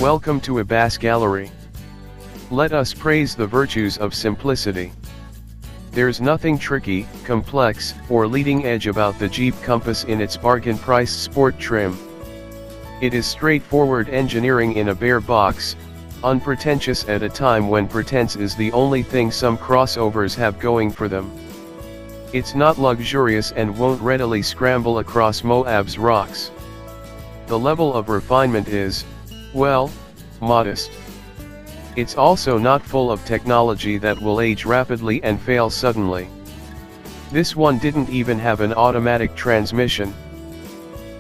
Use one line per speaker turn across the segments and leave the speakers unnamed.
Welcome to Ebas Gallery. Let us praise the virtues of simplicity. There's nothing tricky, complex, or leading edge about the Jeep Compass in its bargain-priced sport trim. It is straightforward engineering in a bare box, unpretentious at a time when pretense is the only thing some crossovers have going for them. It's not luxurious and won't readily scramble across Moab's rocks. The level of refinement is, well, modest. It's also not full of technology that will age rapidly and fail suddenly. This one didn't even have an automatic transmission.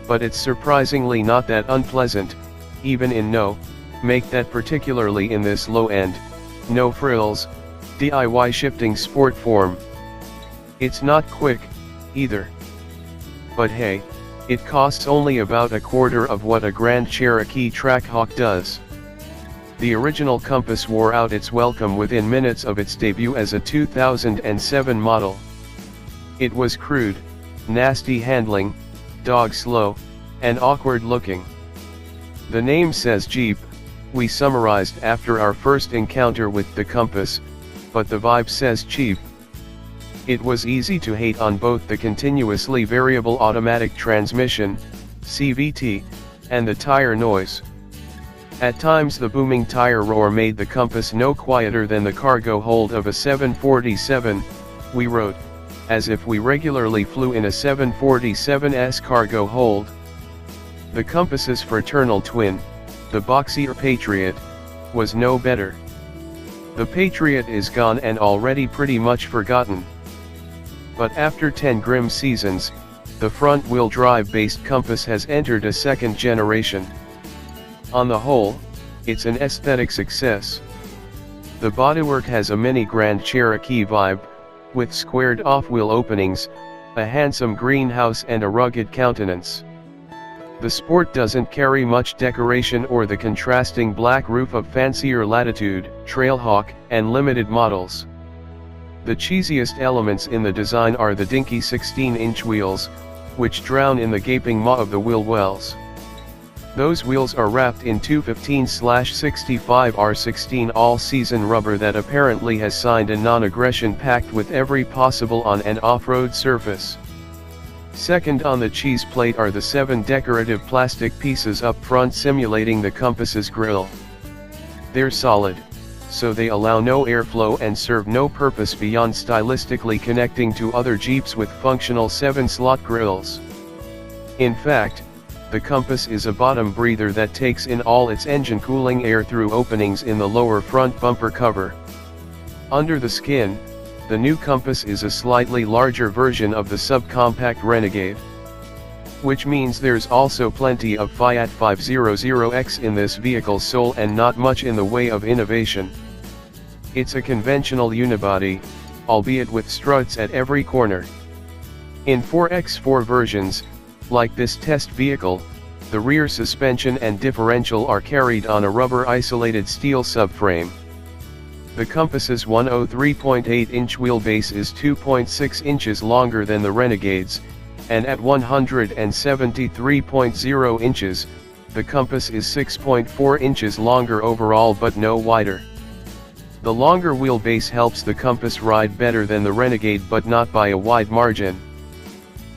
But it's surprisingly not that unpleasant, even in make that, particularly in this low-end, no-frills, DIY shifting sport form. It's not quick, either. But hey, it costs only about a quarter of what a Grand Cherokee Trackhawk does. The original Compass wore out its welcome within minutes of its debut as a 2007 model. It was crude, nasty handling, dog slow, and awkward looking. The name says Jeep, we summarized after our first encounter with the Compass, but the vibe says cheap. It was easy to hate on both the continuously variable automatic transmission, CVT, and the tire noise. At times the booming tire roar made the Compass no quieter than the cargo hold of a 747, we wrote, as if we regularly flew in a 747's cargo hold. The Compass's fraternal twin, the boxier Patriot, was no better. The Patriot is gone and already pretty much forgotten. But after 10 grim seasons, the front-wheel drive-based Compass has entered a second generation. On the whole, it's an aesthetic success. The bodywork has a mini Grand Cherokee vibe, with squared off-wheel openings, a handsome greenhouse and a rugged countenance. The Sport doesn't carry much decoration or the contrasting black roof of fancier Latitude, Trailhawk, and Limited models. The cheesiest elements in the design are the dinky 16-inch wheels, which drown in the gaping maw of the wheel wells. Those wheels are wrapped in 215/65R16 all-season rubber that apparently has signed a non-aggression pact with every possible on- and off-road surface. Second on the cheese plate are the 7 decorative plastic pieces up front simulating the Compass's grille. They're solid, so they allow no airflow and serve no purpose beyond stylistically connecting to other Jeeps with functional 7-slot grilles. In fact, the Compass is a bottom breather that takes in all its engine cooling air through openings in the lower front bumper cover. Under the skin, the new Compass is a slightly larger version of the subcompact Renegade. Which means there's also plenty of Fiat 500X in this vehicle's soul and not much in the way of innovation. It's a conventional unibody, albeit with struts at every corner. In 4x4 versions, like this test vehicle, the rear suspension and differential are carried on a rubber-isolated steel subframe. The Compass's 103.8-inch wheelbase is 2.6 inches longer than the Renegade's, and at 173.0 inches, the Compass is 6.4 inches longer overall but no wider. The longer wheelbase helps the Compass ride better than the Renegade but not by a wide margin.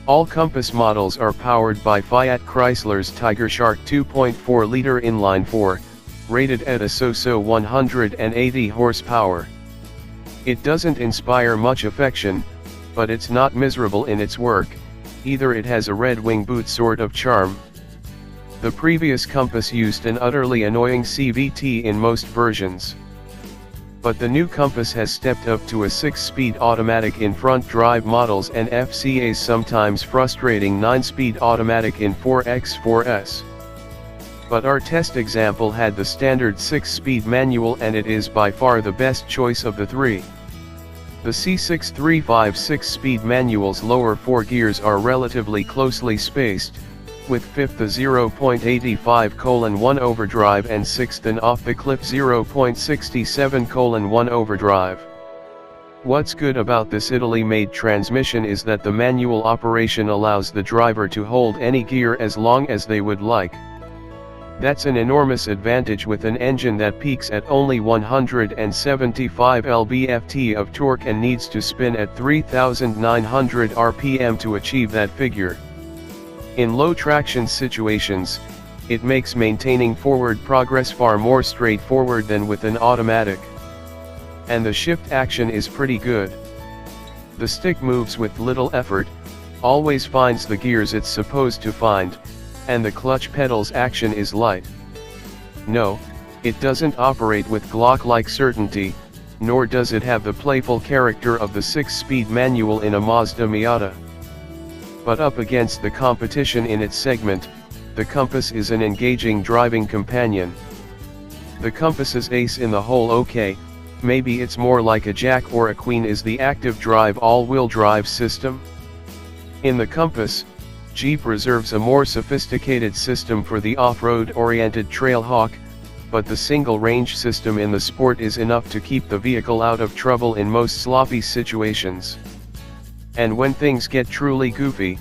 All Compass models are powered by Fiat Chrysler's Tiger Shark 2.4-liter inline-4, rated at a so-so 180 horsepower. It doesn't inspire much affection, but it's not miserable in its work, either. It has a red wing boot sort of charm. The previous Compass used an utterly annoying CVT in most versions. But the new Compass has stepped up to a 6-speed automatic in front drive models and FCA's sometimes frustrating 9-speed automatic in 4x4s. But our test example had the standard 6-speed manual and it is by far the best choice of the three. The C6356 6-speed manual's lower 4 gears are relatively closely spaced, with 5th the 0.85:1 overdrive and 6th an off-the-cliff 0.67:1 overdrive. What's good about this Italy-made transmission is that the manual operation allows the driver to hold any gear as long as they would like. That's an enormous advantage with an engine that peaks at only 175 lb-ft of torque and needs to spin at 3,900 rpm to achieve that figure. In low traction situations, it makes maintaining forward progress far more straightforward than with an automatic. And the shift action is pretty good. The stick moves with little effort, always finds the gears it's supposed to find, and the clutch pedal's action is light. No, it doesn't operate with Glock-like certainty, nor does it have the playful character of the 6-speed manual in a Mazda Miata. But up against the competition in its segment, the Compass is an engaging driving companion. The Compass's ace in the hole. Okay, maybe it's more like a Jack or a Queen is the active drive all-wheel drive system. In the Compass, Jeep reserves a more sophisticated system for the off-road oriented Trailhawk, but the single range system in the Sport is enough to keep the vehicle out of trouble in most sloppy situations. And when things get truly goofy,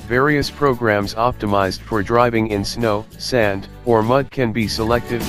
various programs optimized for driving in snow, sand, or mud can be selected.